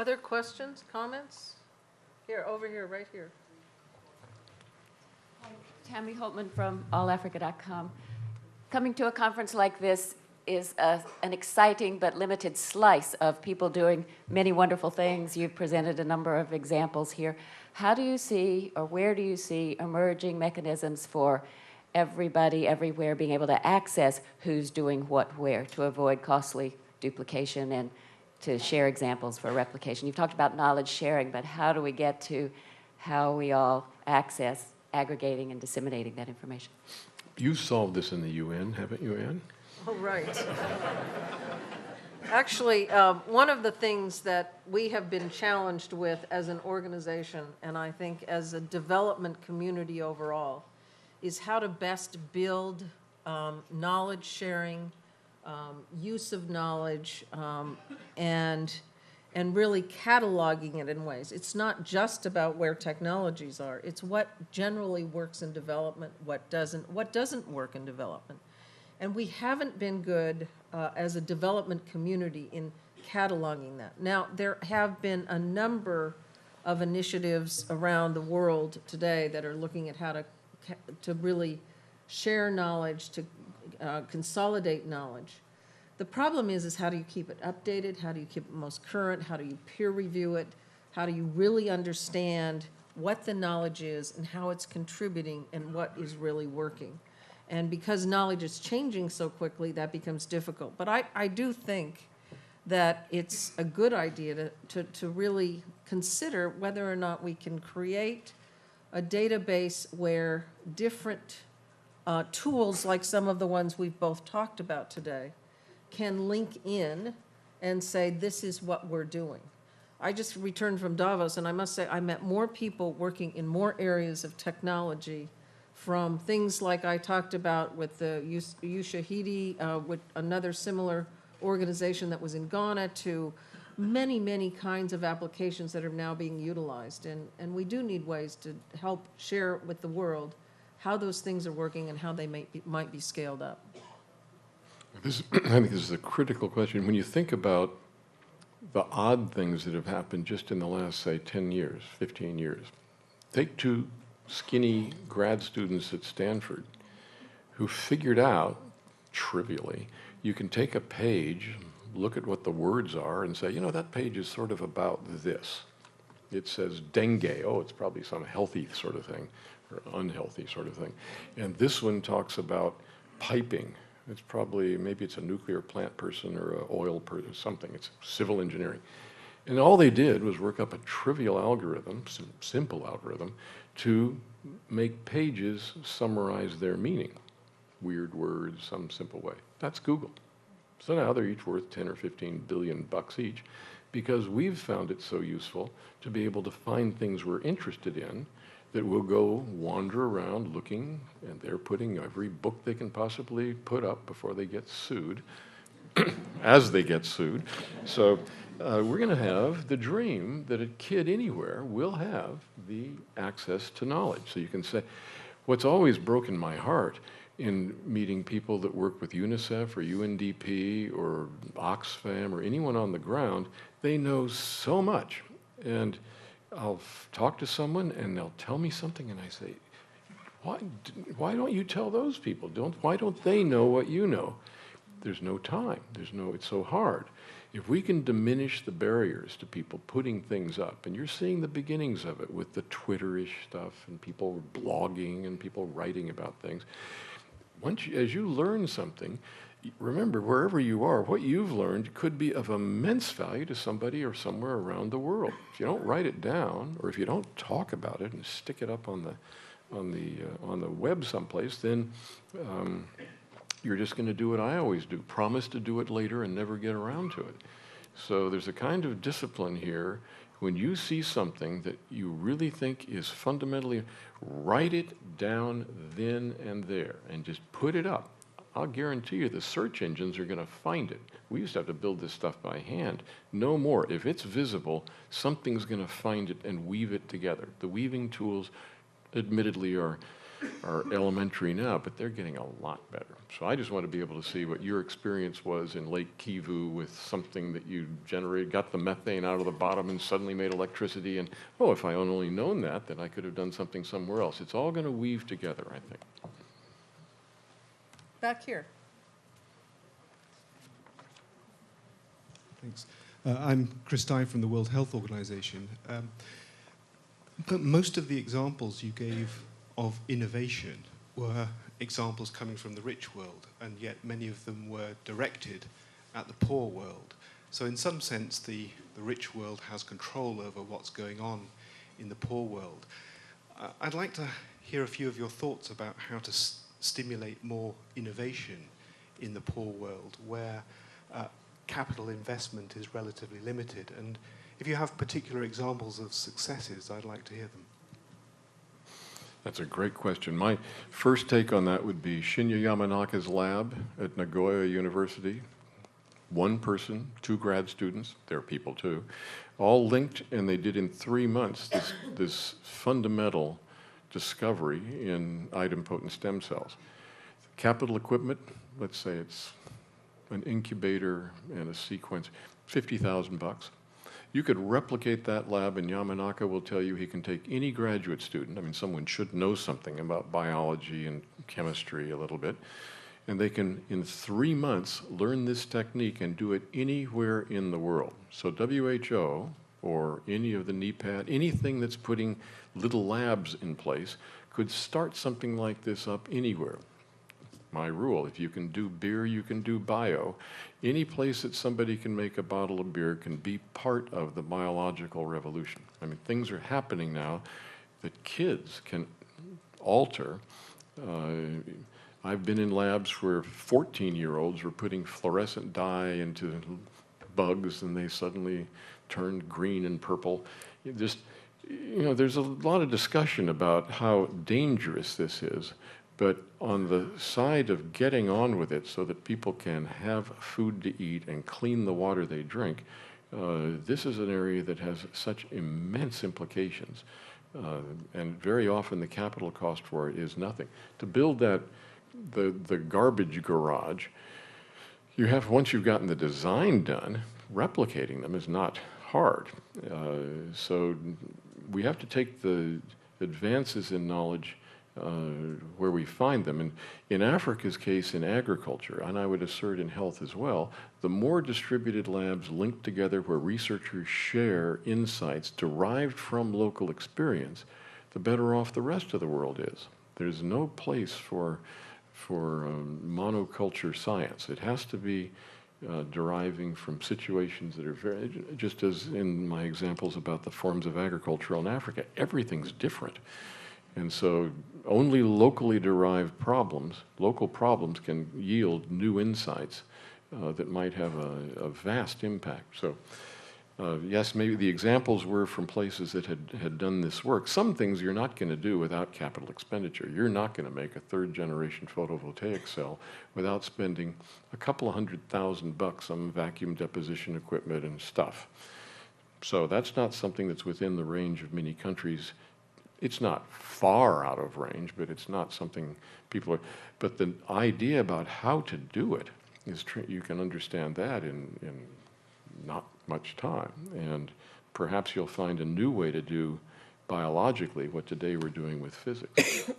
Other questions, comments? Here, over here, right here. Tammy Holtman from allafrica.com. Coming to a conference like this is an exciting but limited slice of people doing many wonderful things. You've presented a number of examples here. How do you see, or where do you see, emerging mechanisms for everybody, everywhere, being able to access who's doing what where to avoid costly duplication and to share examples for replication? You've talked about knowledge sharing, but how do we get to how we all access aggregating and disseminating that information? You solved this in the UN, haven't you, Ann? Oh, right. Actually, one of the things that we have been challenged with as an organization, and I think as a development community overall, is how to best build knowledge sharing, use of knowledge, and really cataloging it in ways. It's not just about where technologies are. It's what generally works in development, what doesn't work in development. And we haven't been good as a development community in cataloging that. Now, there have been a number of initiatives around the world today that are looking at how to really share knowledge, to consolidate knowledge. The problem is how do you keep it updated? How do you keep it most current? How do you peer review it? How do you really understand what the knowledge is and how it's contributing and what is really working? And because knowledge is changing so quickly, that becomes difficult. But I do think that it's a good idea to really consider whether or not we can create a database where different tools, like some of the ones we've both talked about today, can link in and say, this is what we're doing. I just returned from Davos, and I must say I met more people working in more areas of technology, from things like I talked about with the Ushahidi, with another similar organization that was in Ghana, to many, many kinds of applications that are now being utilized. And we do need ways to help share with the world how those things are working and how they might be scaled up. I think this is a critical question. When you think about the odd things that have happened just in the last, say, 10 years, 15 years, take two skinny grad students at Stanford who figured out, trivially, you can take a page, look at what the words are, and say, you know, that page is sort of about this. It says dengue. Oh, it's probably some healthy sort of thing, or unhealthy sort of thing. And this one talks about piping. It's probably, maybe it's a nuclear plant person or an oil person, something. It's civil engineering. And all they did was work up a trivial algorithm, simple algorithm, to make pages summarize their meaning. Weird words, some simple way. That's Google. So now they're each worth 10 or 15 billion bucks each, because we've found it so useful to be able to find things we're interested in that we'll go wander around looking, and they're putting every book they can possibly put up before they get sued, as they get sued. So we're going to have the dream that a kid anywhere will have the access to knowledge. So you can say, what's always broken my heart in meeting people that work with UNICEF or UNDP or Oxfam or anyone on the ground, they know so much. And I'll talk to someone and they'll tell me something and I say, why don't you tell those people? Why don't they know what you know? There's no time. It's so hard. If we can diminish the barriers to people putting things up, and you're seeing the beginnings of it with the Twitter-ish stuff and people blogging and people writing about things, as you learn something, remember, wherever you are, what you've learned could be of immense value to somebody or somewhere around the world. If you don't write it down, or if you don't talk about it and stick it up on the web someplace, then you're just going to do what I always do: promise to do it later and never get around to it. So there's a kind of discipline here. When you see something that you really think is fundamentally, write it down then and there and just put it up. I'll guarantee you the search engines are going to find it. We used to have to build this stuff by hand. No more. If it's visible, something's going to find it and weave it together. The weaving tools, admittedly, are are elementary now, but they're getting a lot better. So I just want to be able to see what your experience was in Lake Kivu with something that you generated, got the methane out of the bottom and suddenly made electricity. And, oh, if I had only known that, then I could have done something somewhere else. It's all going to weave together, I think. Back here. Thanks. I'm Chris Dye from the World Health Organization. But most of the examples you gave of innovation were examples coming from the rich world, and yet many of them were directed at the poor world. So in some sense, the rich world has control over what's going on in the poor world. I'd like to hear a few of your thoughts about how to stimulate more innovation in the poor world, where capital investment is relatively limited. And if you have particular examples of successes, I'd like to hear them. That's a great question. My first take on that would be Shinya Yamanaka's lab at Nagoya University. One person, 2 grad students, there are people too, all linked, and they did in 3 months this fundamental discovery in idempotent stem cells. Capital equipment, let's say it's an incubator and a sequence, $50,000. You could replicate that lab, and Yamanaka will tell you he can take any graduate student. I mean, someone should know something about biology and chemistry a little bit, and they can, in 3 months, learn this technique and do it anywhere in the world. So WHO or any of the NEPAD, anything that's putting little labs in place, could start something like this up anywhere. My rule, if you can do beer, you can do bio. Any place that somebody can make a bottle of beer can be part of the biological revolution. I mean, things are happening now that kids can alter. I've been in labs where 14-year-olds were putting fluorescent dye into bugs, and they suddenly turned green and purple. Just, you know, there's a lot of discussion about how dangerous this is. But on the side of getting on with it so that people can have food to eat and clean the water they drink, this is an area that has such immense implications. And very often the capital cost for it is nothing. To build that, the garbage garage, you have, once you've gotten the design done, replicating them is not hard. So we have to take the advances in knowledge where we find them. And in Africa's case, in agriculture, and I would assert in health as well, the more distributed labs linked together where researchers share insights derived from local experience, the better off the rest of the world is. There's no place for monoculture science. It has to be deriving from situations that are very, just as in my examples about the forms of agriculture in Africa, everything's different. And so only locally derived problems, local problems, can yield new insights that might have a vast impact. So yes, maybe the examples were from places that had done this work. Some things you're not going to do without capital expenditure. You're not going to make a 3rd-generation photovoltaic cell without spending a couple of $100,000 on vacuum deposition equipment and stuff. So that's not something that's within the range of many countries. It's not far out of range, but it's not something people are. But the idea about how to do it is, you can understand that in not much time. And perhaps you'll find a new way to do biologically what today we're doing with physics.